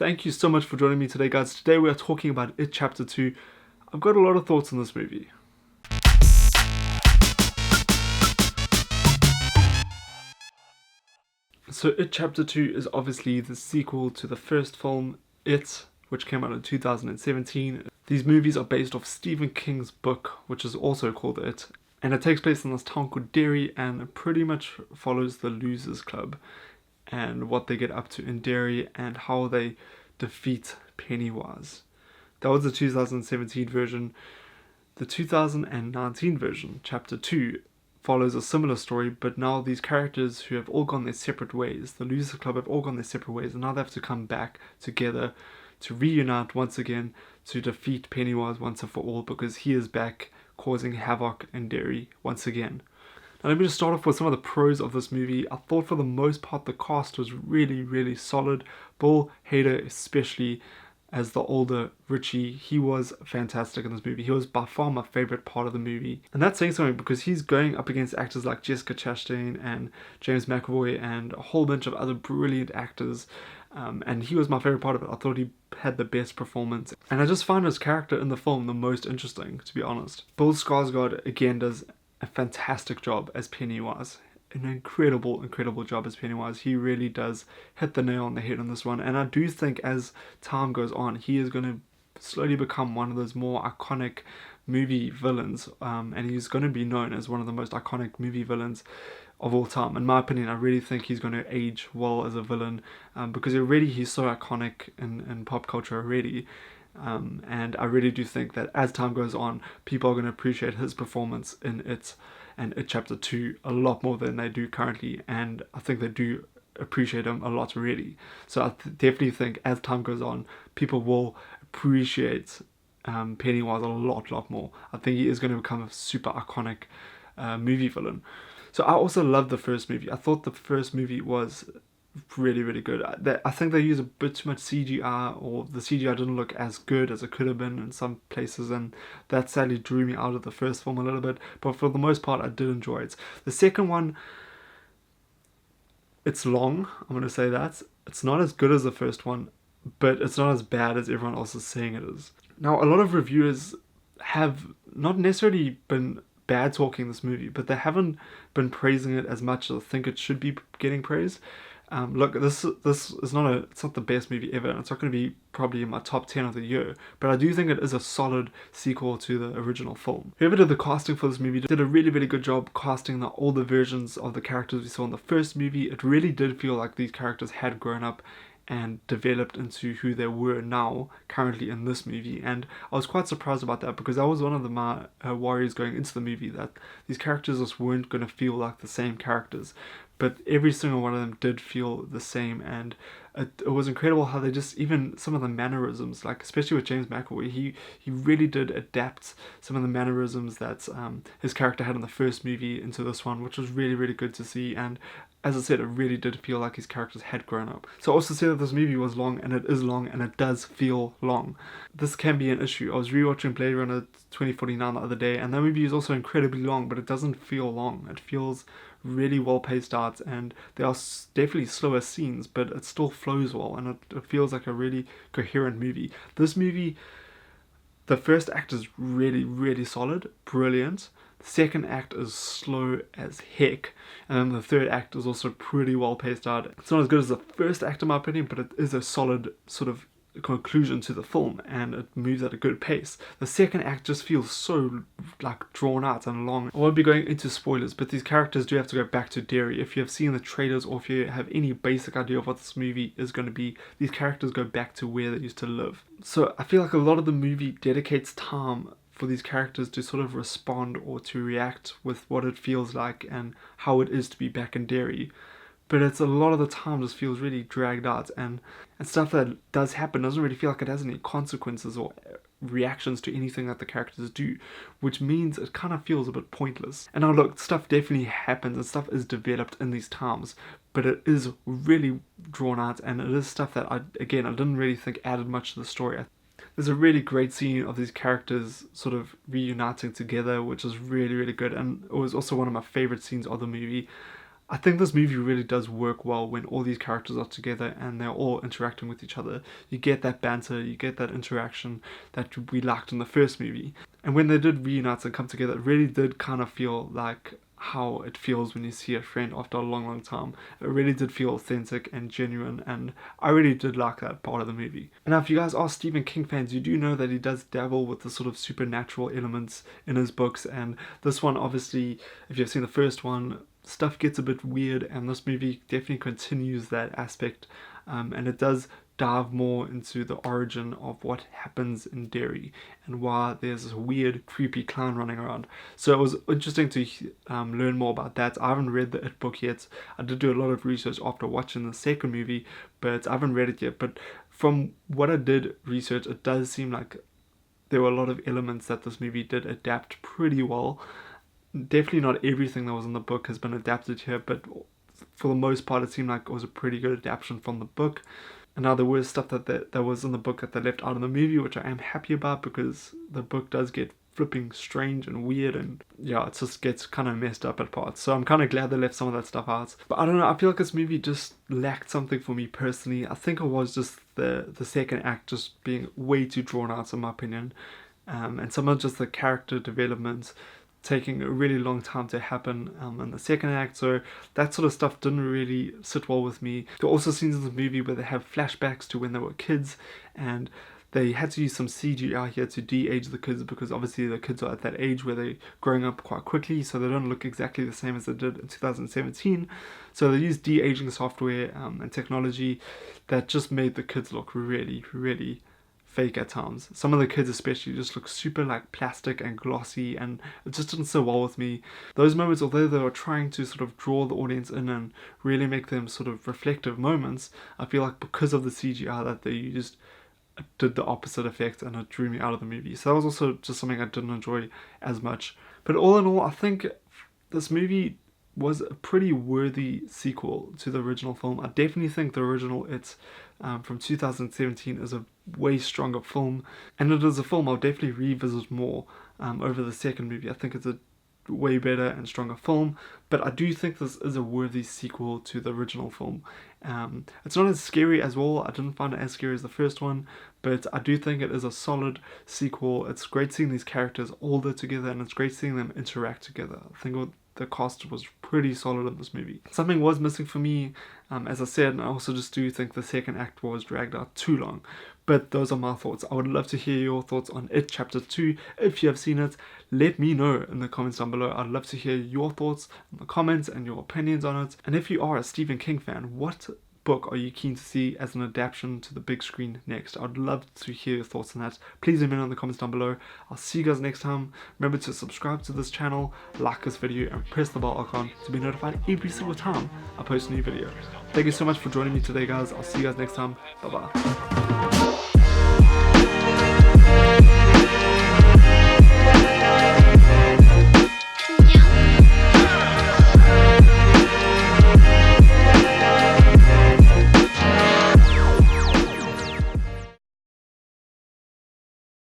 Thank you so much for joining me today, guys. Today we are talking about It Chapter 2. I've got a lot of thoughts on this movie. So It Chapter 2 is obviously the sequel to the first film, It, which came out in 2017. These movies are based off Stephen King's book, which is also called It. And it takes place in this town called Derry, and it pretty much follows the Losers Club and what they get up to in Derry and how they defeat Pennywise. That was the 2017 version. The 2019 version, Chapter 2, follows a similar story, but now these characters who have all gone their separate ways, the Losers Club have all gone their separate ways, and now they have to come back together to reunite once again to defeat Pennywise once and for all, because he is back causing havoc in Derry once again. Now let me just start off with some of the pros of this movie. I thought for the most part the cast was really solid. Bill Hader especially as the older Richie, he was fantastic in this movie. He was by far my favourite part of the movie. And that's saying something because he's going up against actors like Jessica Chastain and James McAvoy and a whole bunch of other brilliant actors. And he was my favourite part of it. I thought he had the best performance. And I just find his character in the film the most interesting, to be honest. Bill Skarsgård again does a fantastic job as Pennywise. An incredible job as Pennywise. He really does hit the nail on the head on this one. And I do think as time goes on, he is going to slowly become one of those more iconic movie villains. And he's going to be known as one of the most iconic movie villains of all time. In my opinion, I really think he's going to age well as a villain, because he's so iconic in pop culture already. And I really do think that as time goes on, people are going to appreciate his performance in It and It Chapter 2 a lot more than they do currently, and I think they do appreciate him a lot already. So I definitely think as time goes on, people will appreciate Pennywise a lot more. I think he is going to become a super iconic movie villain. So I also loved the first movie. I thought the first movie was really good. I think they use a bit too much CGI, or the CGI didn't look as good as it could have been in some places, and that sadly drew me out of the first film a little bit, but for the most part I did enjoy it. The second one, it's long, I'm going to say that. It's not as good as the first one, but it's not as bad as everyone else is saying it is. Now a lot of reviewers have not necessarily been bad talking this movie, but they haven't been praising it as much as I think it should be getting praised. Look, this is not it's not the best movie ever, and it's not going to be probably in my top 10 of the year, but I do think it is a solid sequel to the original film. Whoever did the casting for this movie did a really good job casting the older versions of the characters we saw in the first movie. It really did feel like these characters had grown up and developed into who they were now, currently in this movie, and I was quite surprised about that, because that was one of my worries going into the movie, that these characters just weren't going to feel like the same characters, but every single one of them did feel the same, and it was incredible how they just, even some of the mannerisms, like especially with James McAvoy, he really did adapt some of the mannerisms that his character had in the first movie into this one, which was really good to see. And as I said, it really did feel like his characters had grown up. So I also said that this movie was long, and it is long, and it does feel long. This can be an issue. I was rewatching Blade Runner 2049 the other day, and that movie is also incredibly long, but it doesn't feel long. It feels really well paced out, and there are definitely slower scenes, but it still flows well, and it feels like a really coherent movie. This movie, the first act is really solid, brilliant. The second act is slow as heck, and then the third act is also pretty well paced out. It's not as good as the first act in my opinion, but it is a solid sort of conclusion to the film, and it moves at a good pace. The second act just feels so like drawn out and long. I won't be going into spoilers, but these characters do have to go back to Derry. If you have seen the trailers, or if you have any basic idea of what this movie is going to be, these characters go back to where they used to live. So I feel like a lot of the movie dedicates time for these characters to sort of respond or to react with what it feels like and how it is to be back in Derry. But it's a lot of the time just feels really dragged out, and stuff that does happen doesn't really feel like it has any consequences or reactions to anything that the characters do, which means it kind of feels a bit pointless. And now look, stuff definitely happens and stuff is developed in these times, but it is really drawn out, and it is stuff that I didn't really think added much to the story. There's a really great scene of these characters sort of reuniting together, which is really good, and it was also one of my favorite scenes of the movie. I think this movie really does work well when all these characters are together and they're all interacting with each other. You get that banter, you get that interaction that we liked in the first movie. And when they did reunite and come together, it really did kind of feel like how it feels when you see a friend after a long, long time. It really did feel authentic and genuine, and I really did like that part of the movie. And now, if you guys are Stephen King fans, you do know that he does dabble with the sort of supernatural elements in his books, and this one, obviously, if you've seen the first one, stuff gets a bit weird, and this movie definitely continues that aspect, and it does dive more into the origin of what happens in Derry and why there's this weird, creepy clown running around. So it was interesting to learn more about that. I haven't read the It book yet. I did do a lot of research after watching the second movie, but I haven't read it yet. But from what I did research, it does seem like there were a lot of elements that this movie did adapt pretty well. Definitely not everything that was in the book has been adapted here, but for the most part, it seemed like it was a pretty good adaptation from the book. And now there was stuff that was in the book that they left out of the movie, which I am happy about, because the book does get flipping strange and weird, and yeah, it just gets kind of messed up at parts. So I'm kind of glad they left some of that stuff out. But I don't know, I feel like this movie just lacked something for me personally. I think it was just the second act just being way too drawn out, in my opinion. And some of just the character development taking a really long time to happen in the second act, so that sort of stuff didn't really sit well with me. There are also scenes in the movie where they have flashbacks to when they were kids, and they had to use some CGI here to de-age the kids, because obviously the kids are at that age where they're growing up quite quickly, so they don't look exactly the same as they did in 2017. So they used de-aging software and technology that just made the kids look really, really fake at times. Some of the kids especially just look super like plastic and glossy, and it just didn't sit well with me. Those moments, although they were trying to sort of draw the audience in and really make them sort of reflective moments, I feel like because of the CGI that they used, it did the opposite effect and it drew me out of the movie. So that was also just something I didn't enjoy as much. But all in all, I think this movie was a pretty worthy sequel to the original film. I definitely think the original from 2017 is a way stronger film, and it is a film I'll definitely revisit more over the second movie. I think it's a way better and stronger film, but I do think this is a worthy sequel to the original film. It's not as scary as well. I didn't find it as scary as the first one, but I do think it is a solid sequel. It's great seeing these characters older together, and it's great seeing them interact together. I think the cast was pretty solid in this movie. Something was missing for me, as I said, and I also just do think the second act was dragged out too long. But those are my thoughts. I would love to hear your thoughts on It Chapter 2. If you have seen it, let me know in the comments down below. I'd love to hear your thoughts in the comments and your opinions on it. And if you are a Stephen King fan, what book are you keen to see as an adaptation to the big screen next? I'd love to hear your thoughts on that. Please let me know in the comments down below. I'll see you guys next time. Remember to subscribe to this channel, like this video, and press the bell icon to be notified every single time I post a new video. Thank you so much for joining me today, guys. I'll see you guys next time. Bye bye.